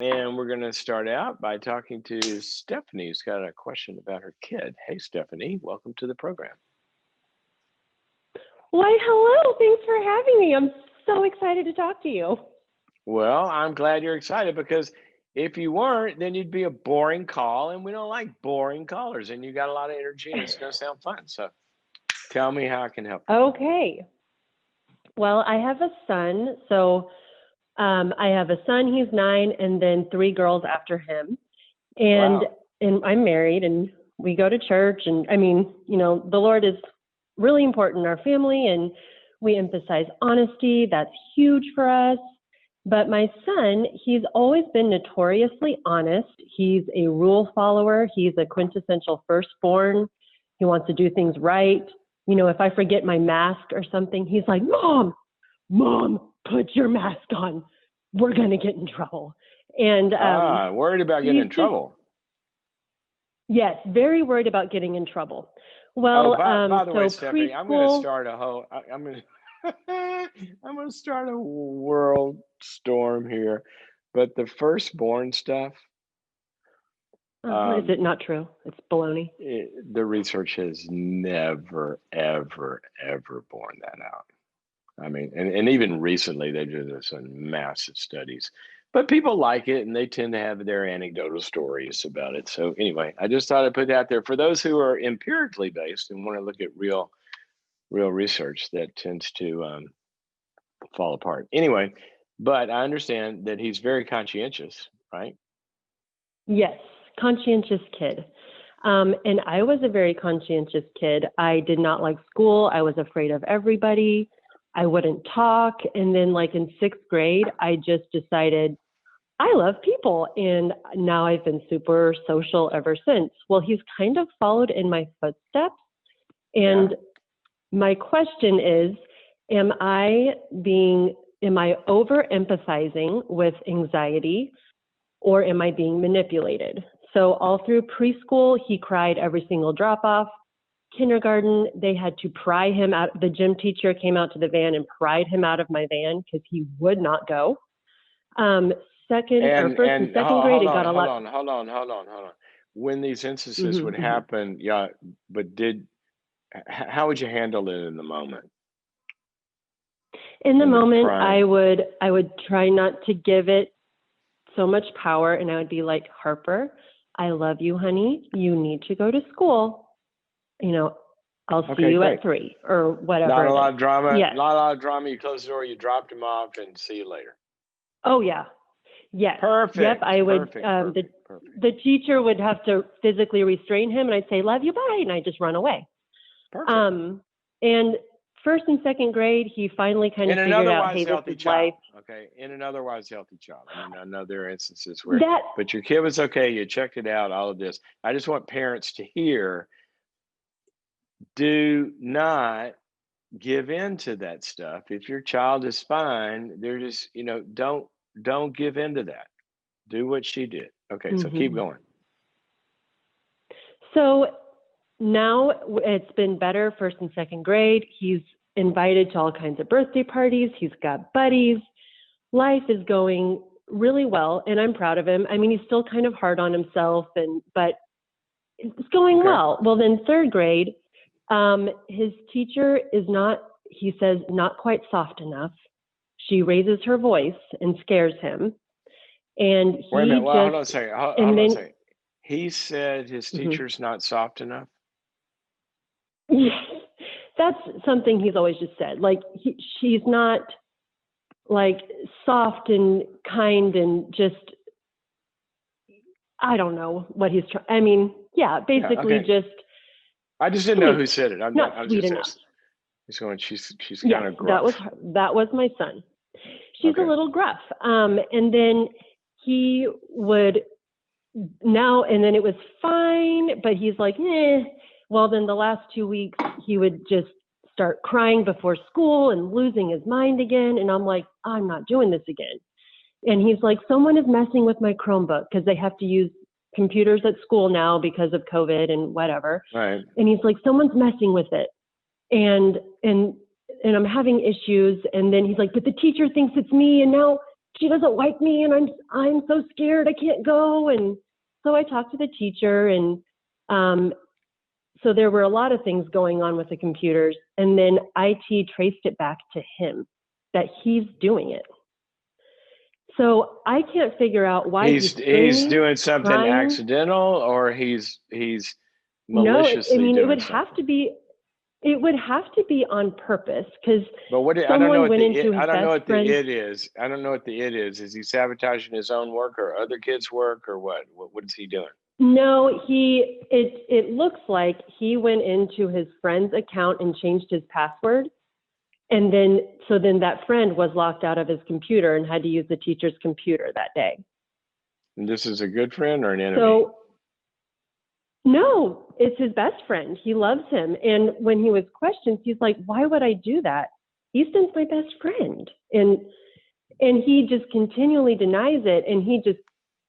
And we're going to start out by talking to Stephanie, who's got a question about her kid. Hey, Stephanie, welcome to the program. Why, hello. Thanks for having me. I'm so excited to talk to you. Well, I'm glad you're excited because if you weren't, then you'd be a boring call, and we don't like boring callers. And you got a lot of energy, and it's going to sound fun. So tell me how I can help you. Okay. Well, I have a son. I have a son, he's 9, and then 3 girls after him. And Wow. and I'm married and we go to church and the Lord is really important in our family and we emphasize honesty. That's huge for us. But my son, he's always been notoriously honest. He's a rule follower. He's a quintessential firstborn. He wants to do things right. If I forget my mask or something, he's like, Mom, put your mask on. We're going to get in trouble. And Worried about getting in trouble. Yes, very worried about getting in trouble. Oh, Well, by the so way, Stephanie, I'm going to preschool, start a whole. I'm going to. I'm going to start a world storm here, but the firstborn stuff. is it not true? It's baloney. The research has never, ever, ever borne that out. I mean, and even recently they did some massive studies, but people like it and they tend to have their anecdotal stories about it. So anyway, I just thought I'd put it out there for those who are empirically based and want to look at real research that tends to fall apart. Anyway, but I understand that he's very conscientious, right? Yes, conscientious kid. And I was a very conscientious kid. I did not like school. I was afraid of everybody. I wouldn't talk. And then, like in 6th grade, I just decided I love people. And now I've been super social ever since. Well, he's kind of followed in my footsteps. And my question is, am I over empathizing with anxiety or am I being manipulated? So all through preschool, he cried every single drop off. Kindergarten, they had to pry him out. The gym teacher came out to the van and pried him out of my van because he would not go. First and second grade, it got a lot. Hold on. When these instances would Mm-hmm. happen, but how would you handle it in the moment? In the moment, crying? I would try not to give it so much power, and I would be like, Harper, I love you, honey. You need to go to school. I'll see you great. at 3 or whatever. Not a lot of drama. Yes. Not a lot of drama. You close the door, you dropped him off, and see you later. Oh yeah. Yes. Perfect. Yep. I would. Perfect. The teacher would have to physically restrain him, and I'd say, "Love you, bye," and I just run away. Perfect. And 1st and 2nd grade, he finally kind of figured out, hey, this is life. Okay, in an otherwise healthy child. I mean, I know there are instances where, but your kid was okay. You checked it out. All of this. I just want parents to hear. Do not give in to that stuff. If your child is fine, they're just, don't give in to that. Do what she did. Okay, so keep going. So now it's been better 1st and 2nd grade. He's invited to all kinds of birthday parties. He's got buddies. Life is going really well, and I'm proud of him. I mean, he's still kind of hard on himself, but it's going well. Well, then 3rd grade, his teacher is not, he says, not quite soft enough. She raises her voice and scares him. And he Wait a minute. Well, hold on a second. Hold on a second. He said his teacher's not soft enough? Yes, that's something he's always just said. Like, she's not, like, soft and kind and just, I don't know what he's trying. I mean, basically just. I just didn't know who said it. I was sweet enough. He's going, she's kind of gruff. That was my son. She's a little gruff. And then he would and then it was fine, but he's like, eh. Well, then the last 2 weeks, he would just start crying before school and losing his mind again. And I'm like, I'm not doing this again. And he's like, someone is messing with my Chromebook because they have to use computers at school now because of COVID and whatever. Right. And he's like, someone's messing with it. And I'm having issues. And then he's like, but the teacher thinks it's me. And now she doesn't like me, and I'm so scared I can't go. And so I talked to the teacher, and so there were a lot of things going on with the computers. And then IT traced it back to him, that he's doing it. So I can't figure out why he's screaming, doing something crying. accidental, or he's No, I maliciously mean, it doing would have something. to be, it would have to be on purpose, because But I don't know someone what went into I his don't know best what the friend. it is. I don't know what the it is. Is he sabotaging his own work or other kids' work, or what? What is he doing? No, it looks like he went into his friend's account and changed his password. And then that friend was locked out of his computer and had to use the teacher's computer that day. And this is a good friend or an enemy? So no, it's his best friend. He loves him. And when he was questioned, he's like, why would I do that? Easton's my best friend. And he just continually denies it. And he just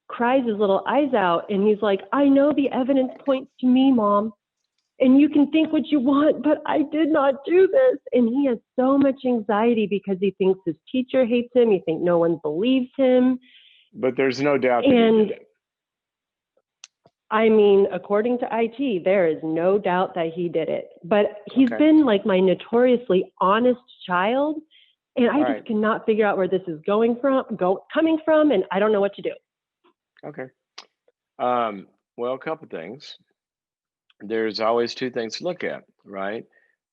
cries his little eyes out. And he's like, I know the evidence points to me, Mom. And you can think what you want, but I did not do this. And he has so much anxiety because he thinks his teacher hates him. He thinks no one believes him. But there's no doubt that he did it. I mean, according to IT, there is no doubt that he did it. But he's been like my notoriously honest child, and I just cannot figure out where this is coming from, and I don't know what to do. Okay. Well, a couple things. There's always two things to look at, right?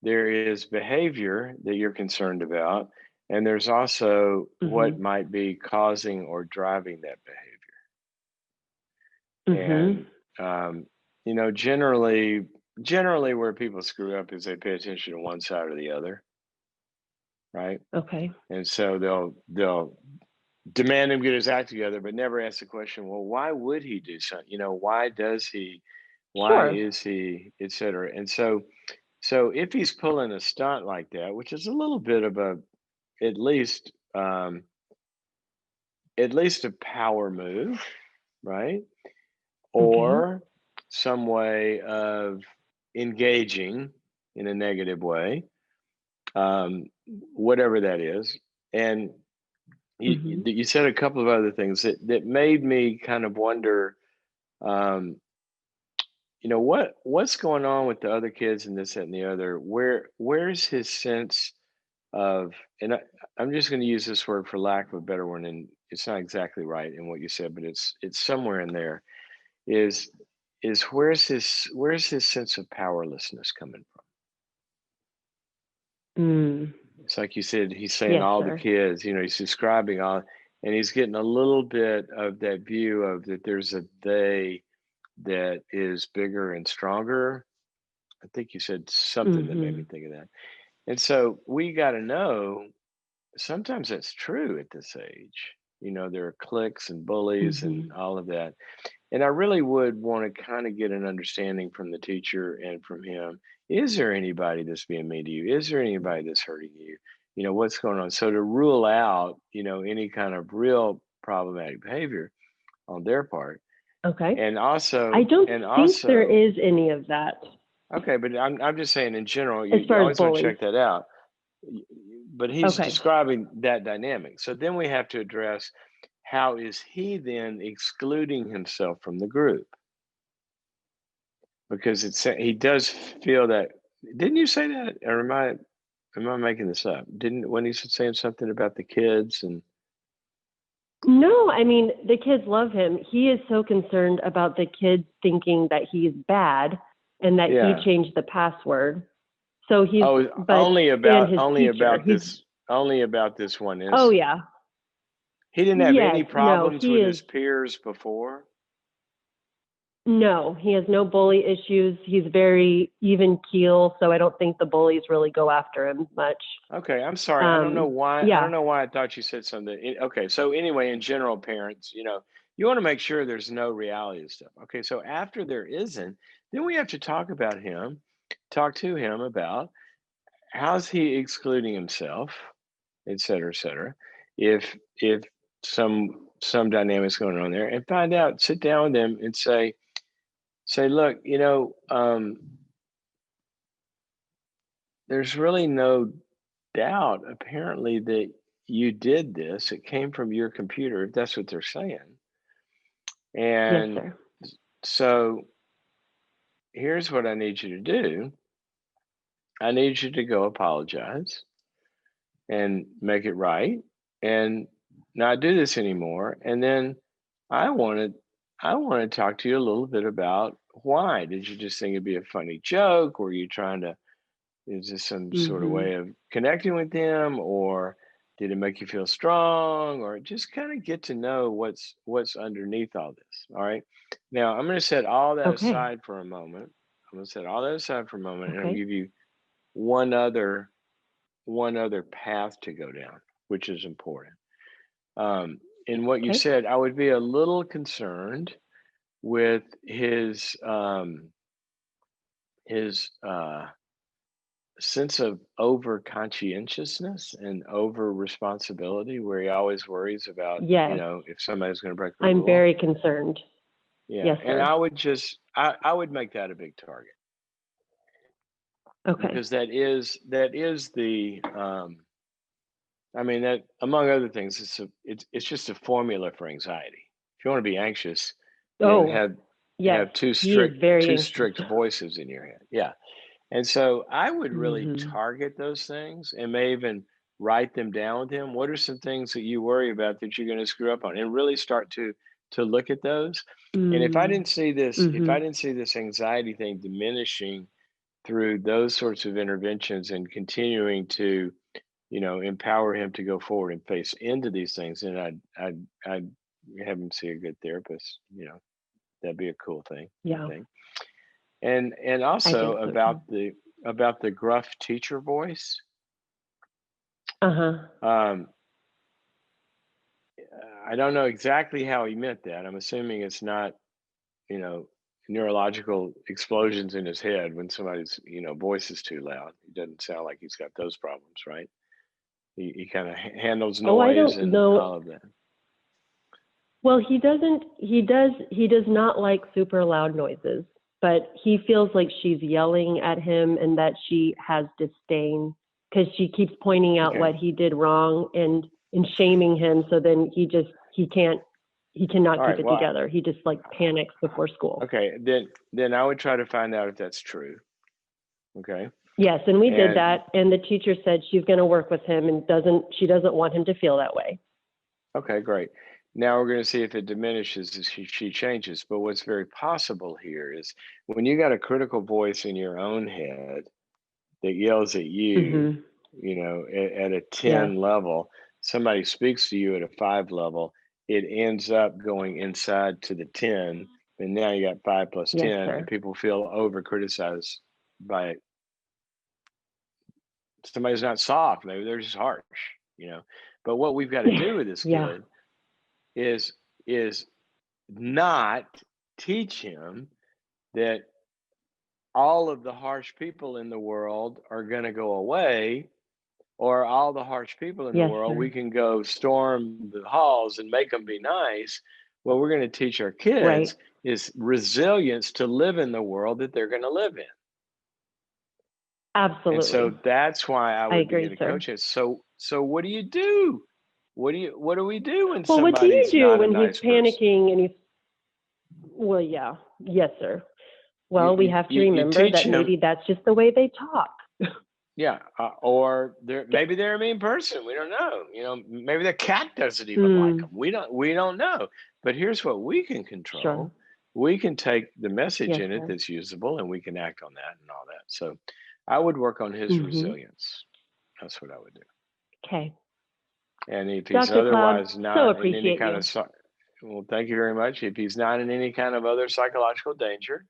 There is behavior that you're concerned about, and there's also what might be causing or driving that behavior. And you know, generally where people screw up is they pay attention to one side or the other, right? Okay. And so they'll demand him get his act together, but never ask the question, well, why would he do something? You know, why does he? Why is he, et cetera? And so if he's pulling a stunt like that, which is a little bit of a at least um, at least a power move, right? Okay. Or some way of engaging in a negative way, whatever that is. And you said a couple of other things that made me kind of wonder, um, you know, what's going on with the other kids and this, that, and the other. Where's his sense of, and I'm just going to use this word for lack of a better one, and it's not exactly right in what you said, but it's somewhere in there. Is where's his sense of powerlessness coming from? It's like you said, he's saying Yes, all the sir. kids, you know, he's describing all, and he's getting a little bit of that view of that there's a they that is bigger and stronger. I think you said something that made me think of that. And so we got to know sometimes that's true at this age. You know, there are cliques and bullies and all of that. And I really would want to kind of get an understanding from the teacher and from him. Is there anybody that's being mean to you? Is there anybody that's hurting you? You know, what's going on? So to rule out, you know, any kind of real problematic behavior on their part. Okay. And also, I don't think there is any of that. Okay, but I'm just saying in general, As you far as always want to bullies. check that out. But he's Okay. describing that dynamic. So then we have to address, how is he then excluding himself from the group? Because he does feel that. Didn't you say that, or am I making this up? Didn't, when he's saying something about the kids and? No, I mean, the kids love him. He is so concerned about the kids thinking that he's bad and that he changed the password. So he's only about teacher, only about this one incident. Oh yeah. He didn't have any Yes, no, problems with his peers before? No, he has no bully issues. He's very even keel, so I don't think the bullies really go after him much. Okay, I'm sorry. I don't know why. Yeah. I don't know why I thought you said something. Okay, so anyway, in general, parents, you know, you want to make sure there's no reality of stuff. Okay, so after there isn't, then we have to talk to him about how's he excluding himself, et cetera, et cetera. If some dynamics going on there, and find out, sit down with them and say, look, you know, there's really no doubt apparently that you did this. It came from your computer, if that's what they're saying. Yes, And sir. so here's what I need you to do. I need you to go apologize and make it right and not do this anymore. And then I want to I want to talk to you a little bit about why. Did you just think it'd be a funny joke? Were you trying to, is this some sort of Mhm. way of connecting with them, or did it make you feel strong, or just kind of get to know what's underneath all this? All right. Now I'm going to set all that Okay. aside for a moment. I'm going to set all that aside for a moment, and I'll Okay. give you one other one other path to go down, which is important. Um, in what you Okay. said, I would be a little concerned with his sense of over conscientiousness and over responsibility, where he always worries about, Yes. if somebody's going to break the I'm rule. very concerned. Yeah, Yes, and sir. I would make that a big target, Okay. because that is the I mean, that, among other things, it's just a formula for anxiety. If you want to be anxious, then Oh, yes. have two He is strict very two anxious. strict voices in your head. Yeah. And so I would really Mhm. target those things and may even write them down with him. What are some things that you worry about that you're going to screw up on? And really start to look at those. And Mm. if I Mhm. didn't see this anxiety thing diminishing through those sorts of interventions and continuing to, empower him to go forward and face into these things, then I'd have him see a good therapist. That'd be a cool thing, I Yeah, think. And I also think so too. about the gruff teacher voice. Uh-huh. Um, I don't know exactly how he meant that. I'm assuming it's not, you know, neurological explosions in his head when somebody's, voice is too loud. He doesn't sound like he's got those problems, right? He kind of handles Oh, I noise don't and know. all of that. Well, he does not like super loud noises, but he feels like she's yelling at him and that she has disdain because she keeps pointing out Okay. what he did wrong and shaming him. So then he cannot All keep right. it Well, together. He just like panics before school. okay. Then I would try to find out if that's true. Okay. Yes, and we did And that, and the teacher said she's going to work with him and she doesn't want him to feel that way. okay, great. Now we're going to see if it diminishes as she changes. But what's very possible here is when you got a critical voice in your own head that yells at you, Mhm. at a Yes. 10 level, somebody speaks to you at a 5 level, it ends up going inside to the 10. And now you got 5 plus Yes, 10, and sir. people feel over criticized by somebody who's not soft. Maybe they're just harsh, you know. But what we've got to do with this Yeah. kid is is not teach him that all of the harsh people in the world are going to go away, or all the harsh people in the Yes, world we sir. can go storm the halls and make them be nice. What we're going to teach our kids Right. is resilience to live in the world that they're going to live in. And so Absolutely. that's why I I would begin agree, to sir. coach it. So what do you do? What do we do when Well, what do you somebody's do not a when he's nice person? panicking and well, yeah. Yes, sir. Well, we have to You remember teach that him. maybe that's just the way they talk. Yeah, or maybe they're a mean person. We don't know. Maybe the cat doesn't even like them. Hmm. We don't know. But here's what we can Sure. control. We can take the message Yes, in it sir. that's usable, and we can act on that and all that. So, I would work on his Mm-hmm. resilience. That's what I would do. Okay. And if he's Dr. Cloud, otherwise so not in any appreciate kind you. of well, thank you very much. If he's not in any kind of other psychological danger,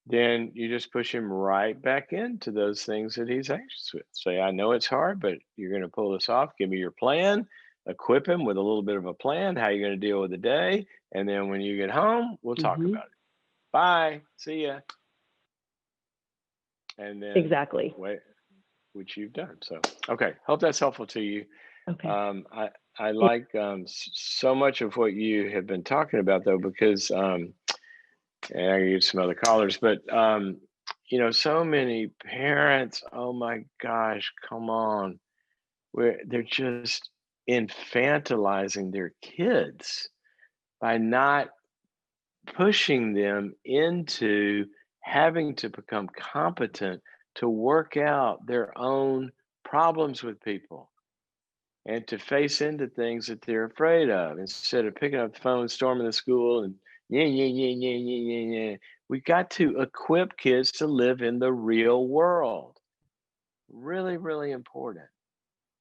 then you just push him right back into those things that he's anxious with. Say, I know it's hard, but you're going to pull this off. Give me your plan. Equip him with a little bit of a plan, how you're going to deal with the day. And then when you get home, we'll talk Mm-hmm. about it. Bye. See ya. And then Exactly. wait, which you've done. So, okay. Hope that's helpful to you. Okay. Um, I, I like so much of what you have been talking about, though, because and I can get some other callers, but so many parents, oh my gosh, come on. They're just infantilizing their kids by not pushing them into having to become competent to work out their own problems with people and to face into things that they're afraid of instead of picking up the phone, storming the school, and yeah, yeah, yeah, yeah, yeah, yeah, yeah. We got to equip kids to live in the real world. Really, really important.